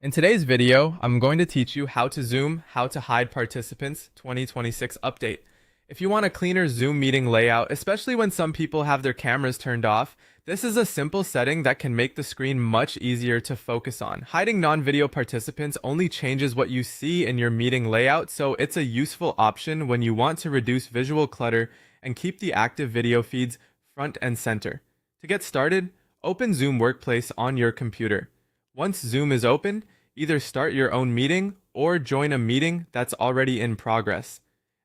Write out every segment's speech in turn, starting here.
In today's video, I'm going to teach you how to Zoom, how to hide participants 2026 update. If you want a cleaner Zoom meeting layout, especially when some people have their cameras turned off, this is a simple setting that can make the screen much easier to focus on. Hiding non-video participants only changes what you see in your meeting layout, so it's a useful option when you want to reduce visual clutter and keep the active video feeds front and center. To get started, open Zoom Workplace on your computer. Once Zoom is open, either start your own meeting or join a meeting that's already in progress.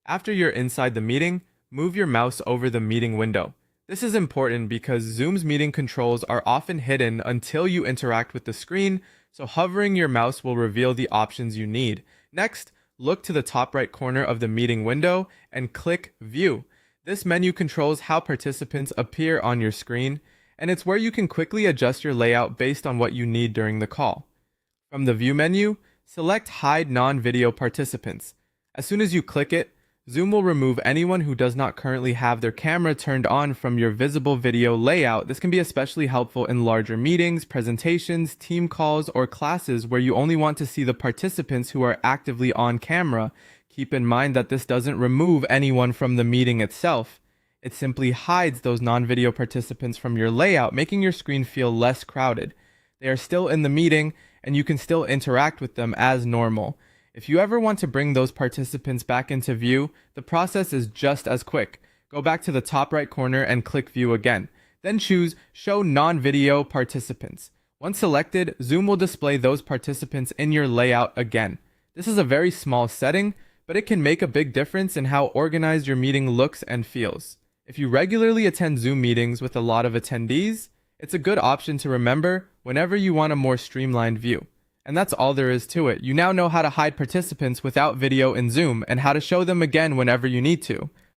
After you're inside the meeting, move your mouse over the meeting window. This is important because Zoom's meeting controls are often hidden until you interact with the screen, so hovering your mouse will reveal the options you need. Next, look to the top right corner of the meeting window and click View. This menu controls how participants appear on your screen, and it's where you can quickly adjust your layout based on what you need during the call. From the View menu, select Hide Non-Video Participants. As soon as you click it, Zoom will remove anyone who does not currently have their camera turned on from your visible video layout. This can be especially helpful in larger meetings, presentations, team calls, or classes where you only want to see the participants who are actively on camera. Keep in mind that this doesn't remove anyone from the meeting itself. It simply hides those non-video participants from your layout, making your screen feel less crowded. They are still in the meeting, and you can still interact with them as normal. If you ever want to bring those participants back into view, the process is just as quick. Go back to the top right corner and click View again. Then choose Show Non-Video Participants. Once selected, Zoom will display those participants in your layout again. This is a very small setting, but it can make a big difference in how organized your meeting looks and feels. If you regularly attend Zoom meetings with a lot of attendees, it's a good option to remember whenever you want a more streamlined view. And that's all there is to it. You now know how to hide participants without video in Zoom and how to show them again whenever you need to.